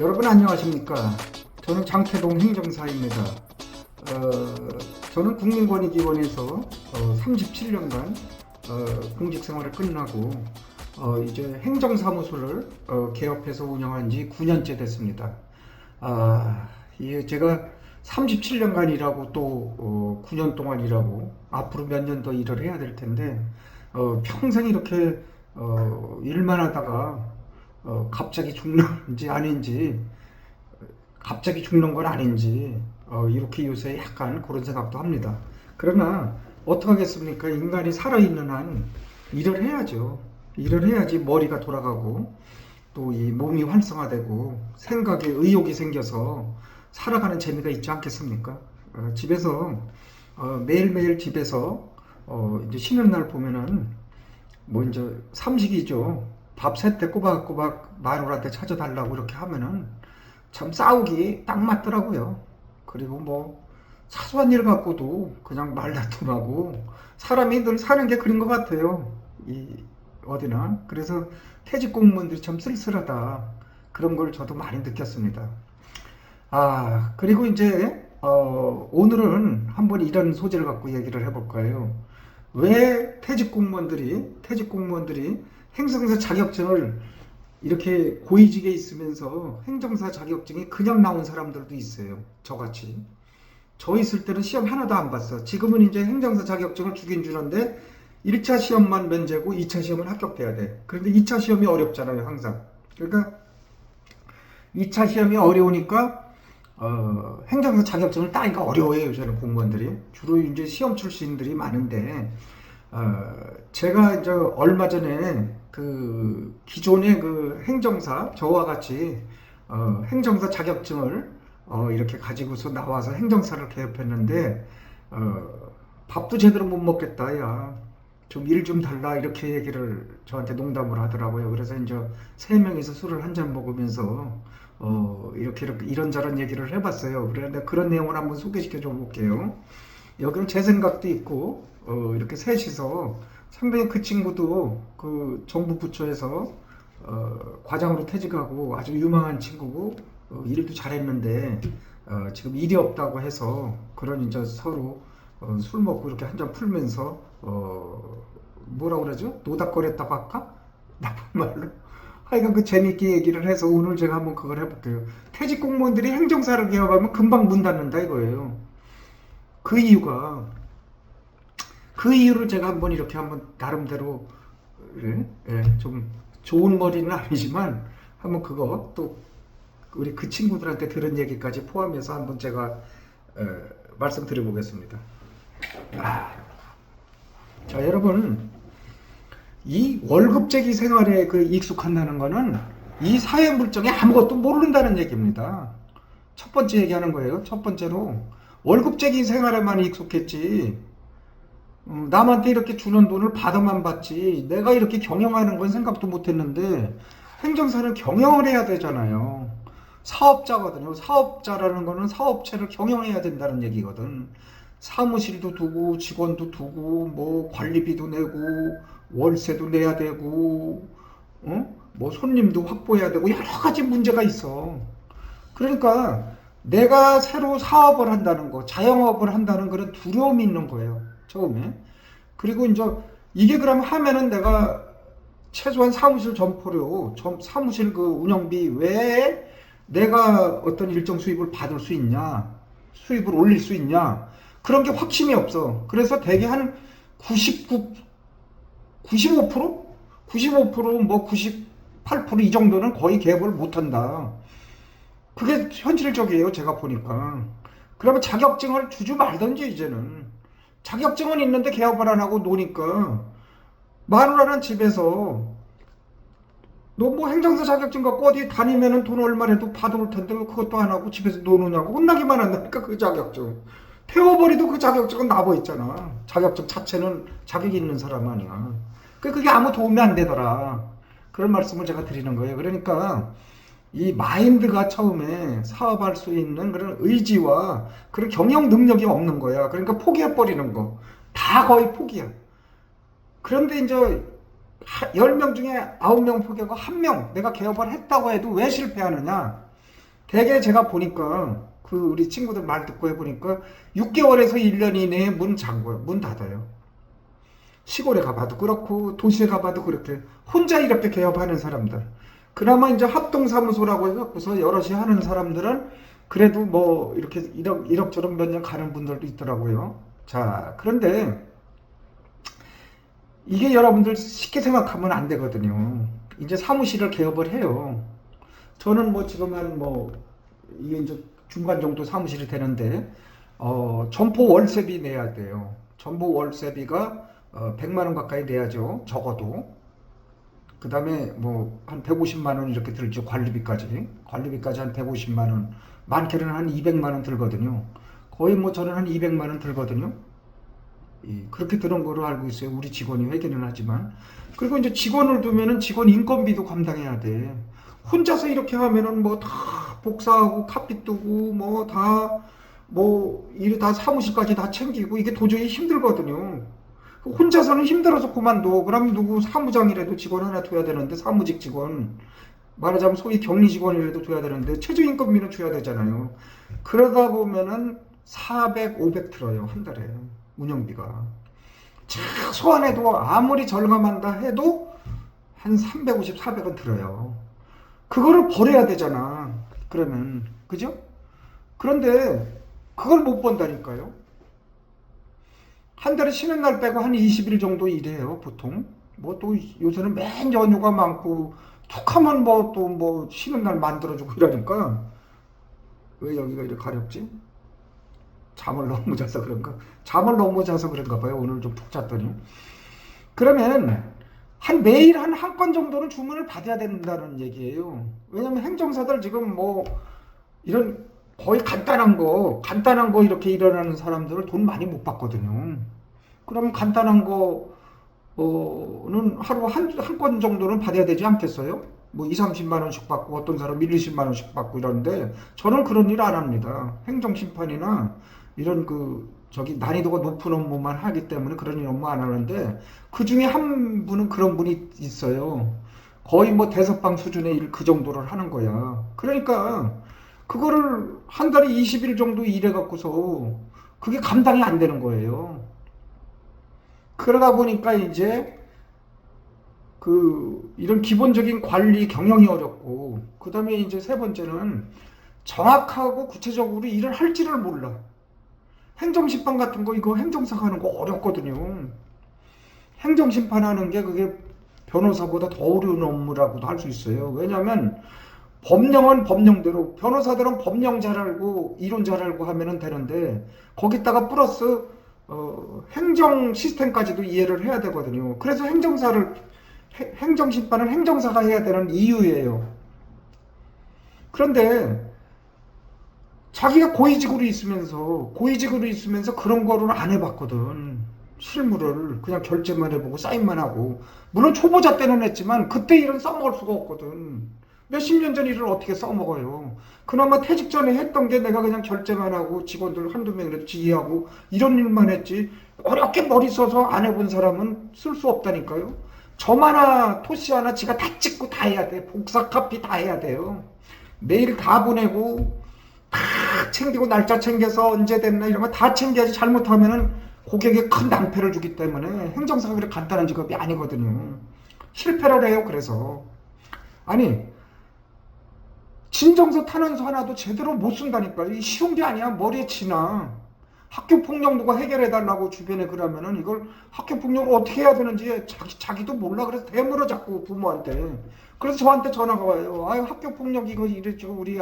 여러분 안녕하십니까? 저는 장태동 행정사입니다. 저는 국민권익위원회에서 37년간 공직 생활을 끝나고 이제 행정사무소를 개업해서 운영한 지 9년째 됐습니다. 이게 제가 37년간 일하고 또 9년 동안 일하고 앞으로 몇 년 더 일을 해야 될 텐데 평생 이렇게 일만 하다가 갑자기 죽는지 아닌지, 갑자기 죽는 건 아닌지, 이렇게 요새 약간 그런 생각도 합니다. 그러나 어떡하겠습니까? 인간이 살아있는 한 일을 해야죠. 일을 해야지 머리가 돌아가고 또 이 몸이 활성화되고 생각에 의욕이 생겨서 살아가는 재미가 있지 않겠습니까? 집에서 매일매일 집에서 이제 쉬는 날 보면은 뭐 이제 삼식이죠. 밥 세 때 꼬박꼬박 마누라한테 찾아달라고 이렇게 하면은 참 싸우기 딱 맞더라고요. 그리고 뭐 사소한 일 갖고도 그냥 말다툼하고 사람이 늘 사는 게 그런 것 같아요. 이 어디나. 그래서 퇴직 공무원들이 참 쓸쓸하다. 그런 걸 저도 많이 느꼈습니다. 그리고 이제 오늘은 한번 이런 소재를 갖고 얘기를 해볼 거예요. 왜 퇴직 공무원들이 행정사 자격증을 이렇게 고위직에 있으면서 행정사 자격증이 그냥 나온 사람들도 있어요. 저같이. 저 있을 때는 시험 하나도 안 봤어. 지금은 이제 행정사 자격증을 주긴 주는데 1차 시험만 면제고 2차 시험은 합격돼야 돼. 그런데 2차 시험이 어렵잖아요, 항상. 그러니까 2차 시험이 어려우니까 행정사 자격증을 따니까 어려워요, 요새는 공무원들이. 주로 이제 시험 출신들이 많은데 제가 이제 얼마 전에 그 기존의 그 행정사 저와 같이 행정사 자격증을 이렇게 가지고서 나와서 행정사를 개업했는데 밥도 제대로 못 먹겠다, 야. 좀 일 좀 달라 이렇게 얘기를 저한테 농담을 하더라고요. 그래서 이제 세 명이서 술을 한 잔 먹으면서 이렇게 이런저런 얘기를 해봤어요. 그런데 그런 내용을 한번 소개시켜 줘 볼게요. 여기는 제 생각도 있고 이렇게 셋이서 상당히 그 친구도 그 정부 부처에서 과장으로 퇴직하고 아주 유망한 친구고 일도 잘했는데 지금 일이 없다고 해서 그런 이제 서로 술 먹고 이렇게 한 잔 풀면서 뭐라 그러죠? 노닥거렸다고 할까? 나쁜 말로. 하여간 그 재밌게 얘기를 해서 오늘 제가 한번 그걸 해볼게요. 퇴직 공무원들이 행정사를 개업하면 금방 문 닫는다 이거예요. 그 이유를 제가 한번 이렇게 한번 나름대로 좀 좋은 머리는 아니지만 한번 그거 또 우리 그 친구들한테 들은 얘기까지 포함해서 한번 제가 말씀드려 보겠습니다. 자, 여러분, 이 월급제기 생활에 그 익숙한다는 거는 이 사회 물정에 아무것도 모른다는 얘기입니다. 첫 번째 얘기하는 거예요. 첫 번째로 월급제기 생활에만 익숙했지 남한테 이렇게 주는 돈을 받아만 받지 내가 이렇게 경영하는 건 생각도 못했는데 행정사는 경영을 해야 되잖아요. 사업자거든요. 사업자라는 거는 사업체를 경영해야 된다는 얘기거든. 사무실도 두고 직원도 두고 뭐 관리비도 내고 월세도 내야 되고 뭐 손님도 확보해야 되고 여러 가지 문제가 있어. 그러니까 내가 새로 사업을 한다는 거, 자영업을 한다는 그런 두려움이 있는 거예요. 처음에. 그리고 이제 이게 그러면 하면은 내가 최소한 사무실 점포료, 사무실 그 운영비 외에 내가 어떤 일정 수입을 받을 수 있냐, 수입을 올릴 수 있냐, 그런 게 확신이 없어. 그래서 대개 한 95%? 95% 뭐 98% 이 정도는 거의 개업을 못 한다. 그게 현실적이에요, 제가 보니까. 그러면 자격증을 주지 말던지, 이제는. 자격증은 있는데 개업을 안 하고 노니까, 마누라는 집에서, 너 뭐 행정사 자격증 갖고 어디 다니면은 돈 얼마라도 받아올 텐데 왜 그것도 안 하고 집에서 노느냐고 혼나기만 한다니까, 그 자격증. 태워버리도 그 자격증은 나버 있잖아. 자격증 자체는 자격이 있는 사람 아니야. 그게 아무 도움이 안 되더라. 그런 말씀을 제가 드리는 거예요. 그러니까, 이 마인드가 처음에 사업할 수 있는 그런 의지와 그런 경영 능력이 없는 거야. 그러니까 포기해버리는 거. 다 거의 포기야. 그런데 이제 10명 중에 9명 포기하고 1명 내가 개업을 했다고 해도 왜 실패하느냐? 대개 제가 보니까 그 우리 친구들 말 듣고 해보니까 6개월에서 1년 이내에 문 잠궈요. 문 닫아요. 시골에 가봐도 그렇고 도시에 가봐도 그렇게 혼자 이렇게 개업하는 사람들. 그나마 이제 합동사무소라고 해갖고서 여럿이 하는 사람들은 그래도 뭐 이렇게 이럭저럭 몇 년 가는 분들도 있더라고요. 자, 그런데 이게 여러분들 쉽게 생각하면 안 되거든요. 이제 사무실을 개업을 해요. 저는 뭐 지금 이게 이제 중간 정도 사무실이 되는데, 점포 월세비 내야 돼요. 점포 월세비가 100만 원 가까이 내야죠. 적어도. 그 다음에 뭐 한 150만 원 이렇게 들죠. 관리비까지 한 150만 원. 많게는 한 200만 원 들거든요. 거의 뭐 저는 한 200만 원 들거든요. 그렇게 들은 거로 알고 있어요. 우리 직원이 회계는 하지만. 그리고 이제 직원을 두면은 직원 인건비도 감당해야 돼. 혼자서 이렇게 하면은 뭐 다 복사하고 카피 뜨고 일 다 사무실까지 다 챙기고 이게 도저히 힘들거든요. 혼자서는 힘들어서 그만둬. 그럼 누구 사무장이라도 직원 하나 둬야 되는데, 사무직 직원. 말하자면 소위 격리 직원이라도 줘야 되는데 최저임금비는 줘야 되잖아요. 그러다 보면은 400, 500 들어요. 한 달에. 운영비가. 최소한해도 아무리 절감한다 해도 한 350, 400은 들어요. 그거를 버려야 되잖아. 그러면. 그죠? 그런데 그걸 못 번다니까요. 한 달에 쉬는 날 빼고 한 20일 정도 일해요, 보통. 뭐 또 요새는 맨 연휴가 많고, 툭 하면 쉬는 날 만들어주고 이러니까. 왜 여기가 이렇게 가렵지? 잠을 너무 자서 그런가? 잠을 너무 자서 그런가 봐요. 오늘 좀 푹 잤더니. 그러면 매일 한 건 정도는 주문을 받아야 된다는 얘기예요. 왜냐면 행정사들 지금 이런 거의 간단한 거 이렇게 일어나는 사람들을 돈 많이 못 받거든요. 그럼 간단한 거는 하루 한 건 정도는 받아야 되지 않겠어요? 뭐 2, 30만 원씩 받고 어떤 사람 1, 20만 원씩 받고 이러는데 저는 그런 일 안 합니다. 행정심판이나 이런 난이도가 높은 업무만 하기 때문에 그런 일 업무 안 하는데 그 중에 한 분은 그런 분이 있어요. 거의 뭐 대서방 수준의 일 그 정도를 하는 거야. 그러니까 그거를 한 달에 20일 정도 일해갖고서 그게 감당이 안 되는 거예요. 그러다 보니까 이제 이런 기본적인 관리 경영이 어렵고, 그 다음에 이제 세 번째는 정확하고 구체적으로 일을 할지를 몰라. 행정심판 같은 거, 이거 행정사가 하는 거 어렵거든요. 행정심판 하는 게 그게 변호사보다 더 어려운 업무라고도 할 수 있어요. 왜냐면 법령은 법령대로, 변호사들은 법령 잘 알고 이론 잘 알고 하면 되는데 거기다가 플러스 행정 시스템까지도 이해를 해야 되거든요. 그래서 행정심판은 행정사가 해야 되는 이유예요. 그런데 자기가 고위직으로 있으면서 그런 거를 안 해봤거든. 실무를 그냥 결제만 해보고 사인만 하고. 물론 초보자 때는 했지만 그때 일은 써먹을 수가 없거든. 몇십 년 전 일을 어떻게 써먹어요. 그나마 퇴직 전에 했던 게 내가 그냥 결제만 하고 직원들 한두 명이라도 지휘하고 이런 일만 했지, 어렵게 머리 써서 안 해본 사람은 쓸 수 없다니까요. 점 하나 토시 하나 지가 다 찍고 다 해야 돼. 복사 카피 다 해야 돼요. 메일 다 보내고 다 챙기고 날짜 챙겨서 언제 됐나 이런 거 다 챙겨야지. 잘못하면은 고객에 큰 낭패를 주기 때문에 행정사가 그렇게 간단한 직업이 아니거든요. 실패를 해요. 그래서 아니, 진정서 탄원서 하나도 제대로 못 쓴다니까. 이 쉬운 게 아니야. 머리에 치나. 학교폭력 누가 해결해달라고 주변에 그러면은 이걸 학교폭력을 어떻게 해야 되는지 자기도 몰라. 그래서 대물어 자꾸 부모한테. 그래서 저한테 전화가 와요. 아유, 학교폭력 이거 이랬죠. 우리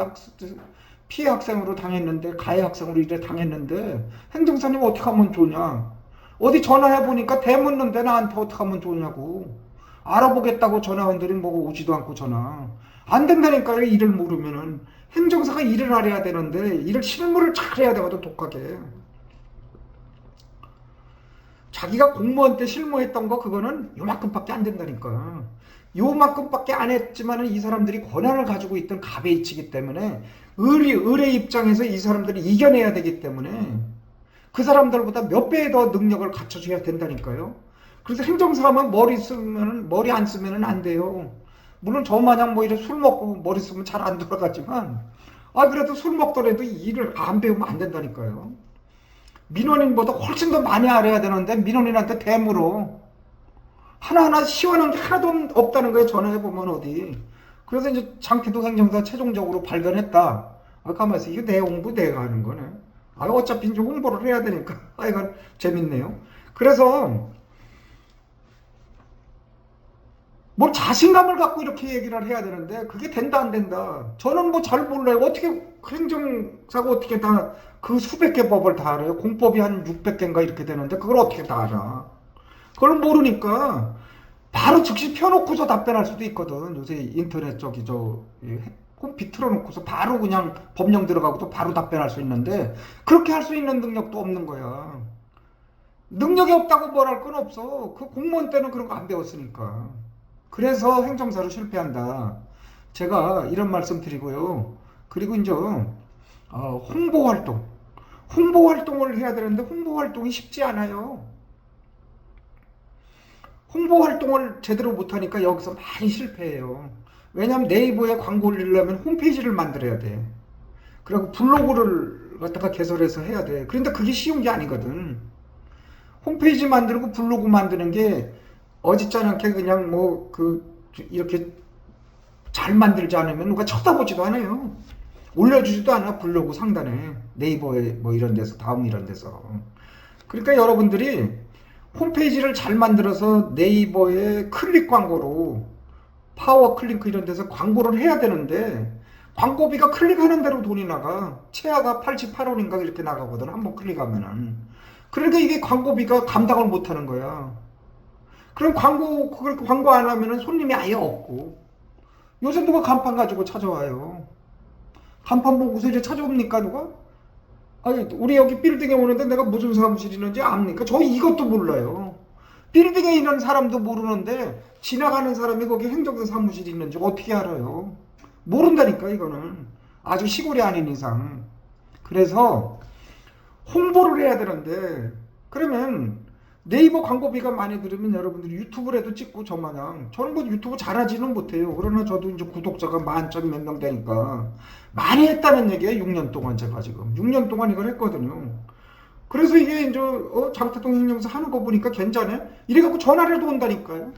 피해 학생으로 당했는데, 가해 학생으로 이래 당했는데 행정사님 어떻게 하면 좋냐. 어디 전화해보니까 대묻는데 나한테 어떻게 하면 좋냐고. 알아보겠다고 전화한 들이 오지도 않고 전화. 안 된다니까요. 일을 모르면은. 행정사가 일을 알아야 되는데 일을 실무를 잘 해야 되거든. 독하게. 자기가 공무원 때 실무했던 거 그거는 요만큼밖에 안 된다니까. 요만큼밖에 안 했지만은 이 사람들이 권한을 가지고 있던 갑의치기 때문에 의뢰 입장에서 이 사람들이 이겨내야 되기 때문에 그 사람들보다 몇 배의 더 능력을 갖춰줘야 된다니까요. 그래서 행정사 하면 머리 안 쓰면은 안 돼요. 물론 저 마냥 이래 술 먹고 머리 쓰면 잘 안 돌아가지만 그래도 술 먹더라도 일을 안 배우면 안 된다니까요. 민원인보다 훨씬 더 많이 알아야 되는데 민원인한테 대물어. 하나하나 시원한 게 하나도 없다는 거예요. 전화해보면 어디. 그래서 이제 장기동 행정사 최종적으로 발견했다. 가만있어. 이거 내 홍보 내가 하는 거네. 어차피 이제 홍보를 해야 되니까. 이건 재밌네요. 그래서 뭐 자신감을 갖고 이렇게 얘기를 해야 되는데 그게 된다 안 된다. 저는 뭐 잘 몰라요. 어떻게 행정사가 어떻게 다 그 수백 개 법을 다 알아요. 공법이 한 600개인가 이렇게 되는데 그걸 어떻게 다 알아. 그걸 모르니까 바로 즉시 펴놓고서 답변할 수도 있거든. 요새 인터넷 홈피 틀어놓고서 바로 그냥 법령 들어가고도 바로 답변할 수 있는데 그렇게 할 수 있는 능력도 없는 거야. 능력이 없다고 뭘 할 건 없어. 그 공무원 때는 그런 거 안 배웠으니까. 그래서 행정사로 실패한다. 제가 이런 말씀 드리고요. 그리고 이제 홍보 활동을 해야 되는데 홍보 활동이 쉽지 않아요. 홍보 활동을 제대로 못하니까 여기서 많이 실패해요. 왜냐하면 네이버에 광고 올리려면 홈페이지를 만들어야 돼. 그리고 블로그를 갖다가 개설해서 해야 돼. 그런데 그게 쉬운 게 아니거든. 홈페이지 만들고 블로그 만드는 게 어짓지 않게 그냥 이렇게 잘 만들지 않으면 누가 쳐다보지도 않아요. 올려주지도 않아. 블로그 상단에 네이버에 뭐 이런 데서 다음 이런 데서. 그러니까 여러분들이 홈페이지를 잘 만들어서 네이버에 클릭 광고로 파워 클링크 이런 데서 광고를 해야 되는데 광고비가 클릭하는 대로 돈이 나가. 최하가 88원인가 이렇게 나가거든. 한번 클릭하면은. 그러니까 이게 광고비가 감당을 못하는 거야. 그럼 광고 안 하면은 손님이 아예 없고. 요새 누가 간판 가지고 찾아와요. 간판 보고서 이제 찾아옵니까 누가? 우리 여기 빌딩에 오는데 내가 무슨 사무실 있는지 압니까? 저 이것도 몰라요. 빌딩에 있는 사람도 모르는데 지나가는 사람이 거기 행정사 사무실이 있는지 어떻게 알아요? 모른다니까 이거는. 아주 시골이 아닌 이상. 그래서 홍보를 해야 되는데 그러면 네이버 광고비가 많이 들으면 여러분들이 유튜브라도 찍고 저마냥. 저는 뭐 유튜브 잘하지는 못해요. 그러나 저도 이제 구독자가 10,000 몇 명 되니까 많이 했다는 얘기예요. 6년 동안 제가 지금 6년 동안 이걸 했거든요. 그래서 이게 이제 장태동 행정사 하는 거 보니까 괜찮네. 이래갖고 전화라도 온다니까요.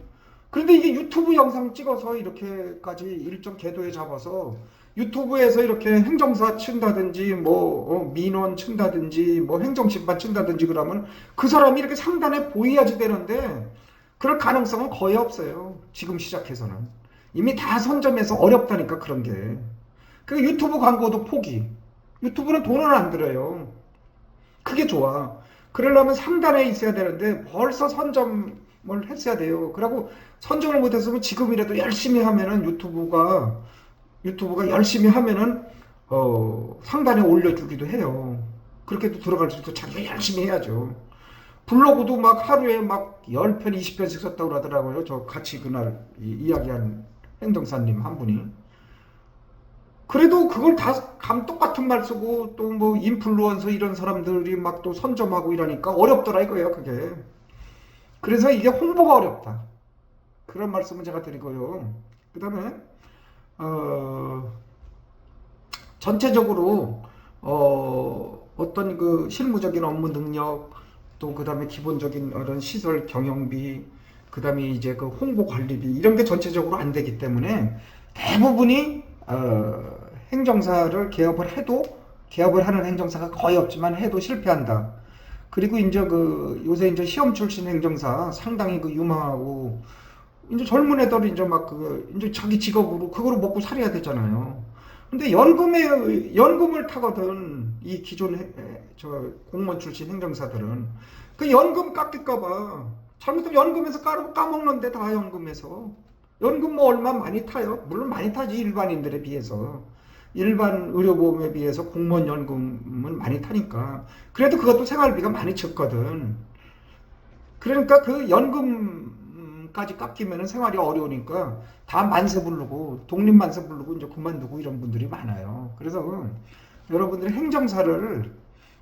그런데 이게 유튜브 영상 찍어서 이렇게까지 일정 궤도에 잡아서 유튜브에서 이렇게 행정사 친다든지 민원 친다든지 행정심판 친다든지 그러면 그 사람이 이렇게 상단에 보여야지 되는데 그럴 가능성은 거의 없어요. 지금 시작해서는. 이미 다 선점해서 어렵다니까 그런 게. 그 유튜브 광고도 포기. 유튜브는 돈을 안 들어요. 그게 좋아. 그러려면 상단에 있어야 되는데 벌써 선점을 했어야 돼요. 그리고 선점을 못했으면 지금이라도 열심히 하면은 유튜브가 열심히 하면은 상단에 올려주기도 해요. 그렇게도 들어갈 수 있고 자기가 열심히 해야죠. 블로그도 막 하루에 막 10편 20편씩 썼다고 그러더라고요. 저 같이 그날 이야기한 행정사님 한 분이. 그래도 그걸 다 똑같은 말 쓰고 또 뭐 인플루언서 이런 사람들이 막 또 선점하고 이러니까 어렵더라 이거예요 그게. 그래서 이게 홍보가 어렵다. 그런 말씀을 제가 드리고요. 그 다음에 전체적으로 어떤 그 실무적인 업무 능력 또 그 다음에 기본적인 이런 시설 경영비 그 다음에 이제 그 홍보 관리비 이런 게 전체적으로 안 되기 때문에 대부분이 행정사를 개업을 하는 행정사가 거의 없지만 해도 실패한다. 그리고 이제 요새 이제 시험 출신 행정사 상당히 유망하고 이제 젊은 애들이 이제 이제 자기 직업으로 그거로 먹고 살아야 되잖아요. 근데 연금을 타거든. 이 기존 공무원 출신 행정사들은 그 연금 깎일까봐 잘못하면 연금에서 까먹는데 다 연금에서 연금 얼마 많이 타요. 물론 많이 타지 일반인들에 비해서. 일반 의료보험에 비해서 공무원 연금은 많이 타니까. 그래도 그것도 생활비가 많이 쳤거든. 그러니까 그 연금까지 깎이면 생활이 어려우니까 다 만세 부르고 독립만세 부르고 이제 그만두고 이런 분들이 많아요. 그래서 여러분들이 행정사를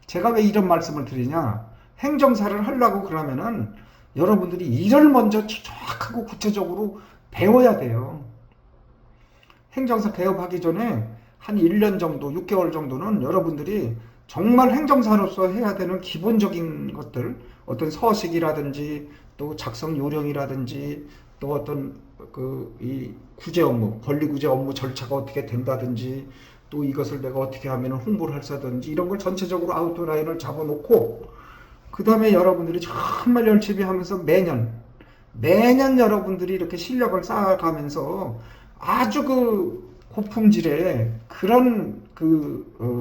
제가 왜 이런 말씀을 드리냐. 행정사를 하려고 그러면은 여러분들이 일을 먼저 정확하고 구체적으로 배워야 돼요. 행정사 개업하기 전에 한 1년 정도, 6개월 정도는 여러분들이 정말 행정사로서 해야 되는 기본적인 것들, 어떤 서식이라든지 또 작성 요령이라든지 또 어떤 이 구제 업무, 권리구제 업무 절차가 어떻게 된다든지 또 이것을 내가 어떻게 하면 홍보를 할 수 하든지 이런 걸 전체적으로 아웃라인을 잡아놓고 그 다음에 여러분들이 정말 열심히 하면서 매년 여러분들이 이렇게 실력을 쌓아가면서 아주 고품질의 그런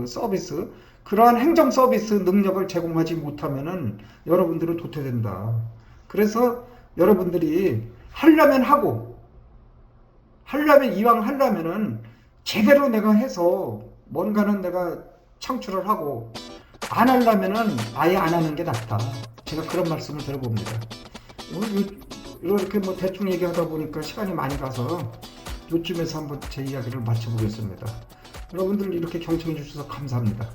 서비스, 그러한 행정 서비스 능력을 제공하지 못하면은 여러분들은 도태된다. 그래서 여러분들이 하려면 하고, 이왕 하려면은 제대로 내가 해서 뭔가는 내가 창출을 하고, 안 하려면은 아예 안 하는 게 낫다. 제가 그런 말씀을 드려봅니다. 이렇게 대충 얘기하다 보니까 시간이 많이 가서 요쯤에서 한번 제 이야기를 마쳐보겠습니다. 여러분들 이렇게 경청해 주셔서 감사합니다.